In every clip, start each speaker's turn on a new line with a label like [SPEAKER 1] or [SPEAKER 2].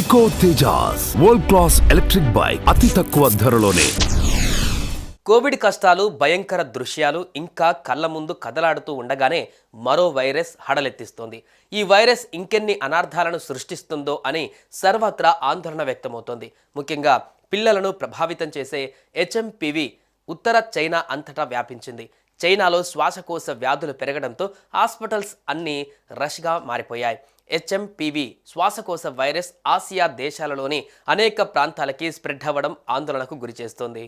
[SPEAKER 1] Eco Tejas world class electric bike అతి తక్కువ ధరలోనే.
[SPEAKER 2] Covid కష్టాలు, భయంకర దృశ్యాలు ఇంకా కళ్ళ ముందు కదలాడుతూ ఉండగానే మరో వైరస్ హడలెత్తిస్తోంది. ఈ వైరస్ ఇంకెన్ని అనార్థాలను సృష్టిస్తుందో అని సర్వత్రా ఆందోళన వ్యక్తమవుతోంది. ముఖ్యంగా పిల్లలను ప్రభావితం చేసే HMPV ఉత్తర చైనా అంతటా వ్యాపించింది. చైనాలో శ్వాసకోశ వ్యాధులు పెరగడంతో హాస్పిటల్స్ అన్నీ రష్గా మారిపోయాయి. HMPV శ్వాసకోశ వైరస్ ఆసియా దేశాలలోని అనేక ప్రాంతాలకి స్ప్రెడ్ అవ్వడం ఆందోళనకు గురిచేస్తోంది.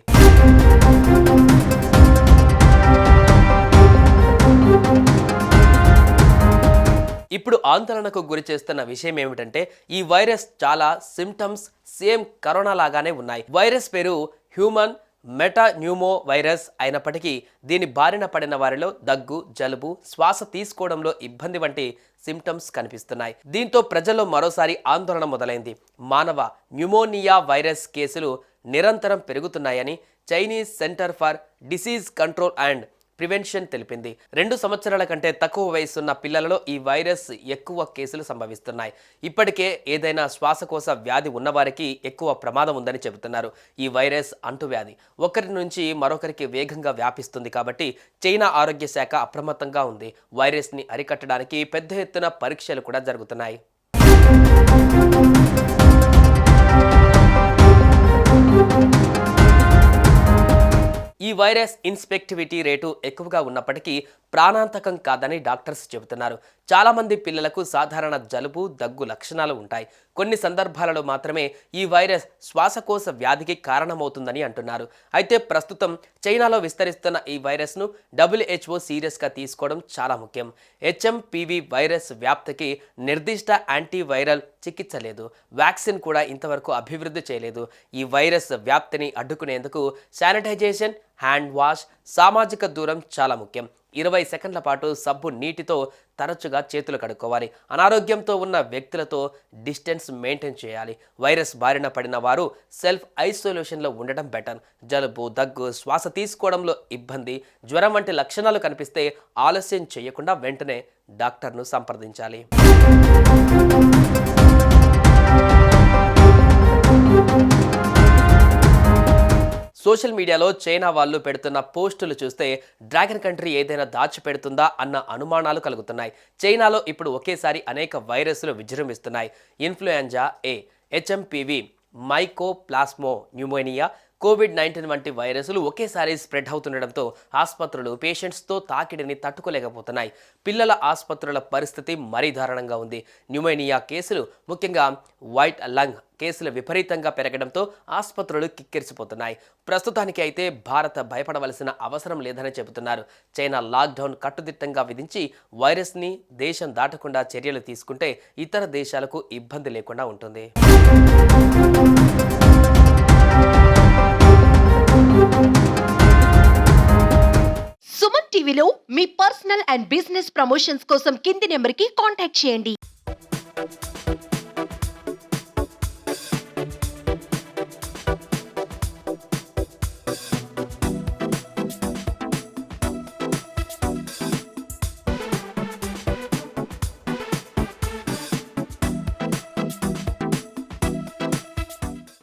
[SPEAKER 2] ఇప్పుడు ఆందోళనకు గురి చేస్తున్న విషయం ఏమిటంటే ఈ వైరస్ చాలా సిమ్టమ్స్ సేమ్ కరోనా లాగానే ఉన్నాయి. వైరస్ పేరు హ్యూమన్ మెటాన్యూమో వైరస్ అయినప్పటికీ దీని బారిన పడిన వారిలో దగ్గు, జలుబు, శ్వాస తీసుకోవడంలో ఇబ్బంది వంటి సిమ్టమ్స్ కనిపిస్తున్నాయి. దీంతో ప్రజల్లో మరోసారి ఆందోళన మొదలైంది. మానవ న్యూమోనియా వైరస్ కేసులు నిరంతరం పెరుగుతున్నాయని Chinese centre for disease control and prevention తెలిపింది. 2 సంవత్సరాల కంటే తక్కువ వయసున్న పిల్లలలో ఈ వైరస్ ఎక్కువ కేసులు సంభవిస్తున్నాయి. ఇప్పటికే ఏదైనా శ్వాసకోశ వ్యాధి ఉన్నవారికి ఎక్కువ ప్రమాదం ఉందని చెబుతున్నారు. ఈ వైరస్ అంటువ్యాధి ఒకరి నుంచి మరొకరికి వేగంగా వ్యాపిస్తుంది కాబట్టి చైనా ఆరోగ్య శాఖ అప్రమత్తంగా ఉంది. వైరస్ని అరికట్టడానికి పెద్ద ఎత్తున పరీక్షలు కూడా జరుగుతున్నాయి. ఈ వైరస్ ఇన్ఫెక్టివిటీ రేటు ఎక్కువగా ఉన్నప్పటికీ ప్రాణాంతకం కాదని డాక్టర్స్ చెబుతున్నారు. చాలామంది పిల్లలకు సాధారణ జలుబు, దగ్గు లక్షణాలు ఉంటాయి. కొన్ని సందర్భాలలో మాత్రమే ఈ వైరస్ శ్వాసకోశ వ్యాధికి కారణమవుతుందని అంటున్నారు. అయితే ప్రస్తుతం చైనాలో విస్తరిస్తున్న ఈ వైరస్ను WHO సీరియస్గా తీసుకోవడం చాలా ముఖ్యం. HMPV వైరస్ వ్యాప్తికి నిర్దిష్ట యాంటీవైరల్ చికిత్స లేదు. వ్యాక్సిన్ కూడా ఇంతవరకు అభివృద్ధి చేయలేదు. ఈ వైరస్ వ్యాప్తిని అడ్డుకునేందుకు శానిటైజేషన్, హ్యాండ్ వాష్, సామాజిక దూరం చాలా ముఖ్యం. 20 సెకండ్ల పాటు సబ్బు నీటితో తరచుగా చేతులు కడుక్కోవాలి. అనారోగ్యంతో ఉన్న వ్యక్తులతో డిస్టెన్స్ మెయింటైన్ చేయాలి. వైరస్ బారిన పడిన వారు సెల్ఫ్ ఐసోలేషన్లో ఉండడం బెటర్. జలుబు, దగ్గు, శ్వాస తీసుకోవడంలో ఇబ్బంది, జ్వరం వంటి లక్షణాలు కనిపిస్తే ఆలస్యం చేయకుండా వెంటనే డాక్టర్ను సంప్రదించాలి. సోషల్ మీడియాలో చైనా వాళ్ళు పెడుతున్న పోస్టులు చూస్తే డ్రాగన్ కంట్రీ ఏదైనా దాచిపెడుతుందా అన్న అనుమానాలు కలుగుతున్నాయి. చైనాలో ఇప్పుడు ఒకేసారి అనేక వైరస్లు విజృంభిస్తున్నాయి. Influenza A, HMPV, mycoplasma pneumonia, COVID-19 వంటి వైరస్లు ఒకేసారి స్ప్రెడ్ అవుతుండడంతో ఆసుపత్రులు పేషెంట్స్తో తాకిడిని తట్టుకోలేకపోతున్నాయి. పిల్లల ఆసుపత్రుల పరిస్థితి మరీ దారుణంగా ఉంది. న్యూమోనియా కేసులు, ముఖ్యంగా వైట్ లంగ్ కేసులు విపరీతంగా పెరగడంతో ఆసుపత్రులు కిక్కిరిసిపోతున్నాయి. ప్రస్తుతానికి అయితే భారత్ భయపడవలసిన అవసరం లేదని చెబుతున్నారు. చైనా లాక్డౌన్ కట్టుదిట్టంగా విధించి వైరస్ని దేశం దాటకుండా చర్యలు తీసుకుంటే ఇతర దేశాలకు ఇబ్బంది లేకుండా ఉంటుంది.
[SPEAKER 3] సుమన్ టీవీలో మీ పర్సనల్ అండ్ బిజినెస్ ప్రమోషన్స్ కోసం కింది నెంబర్కి కాంటాక్ట్ చేయండి.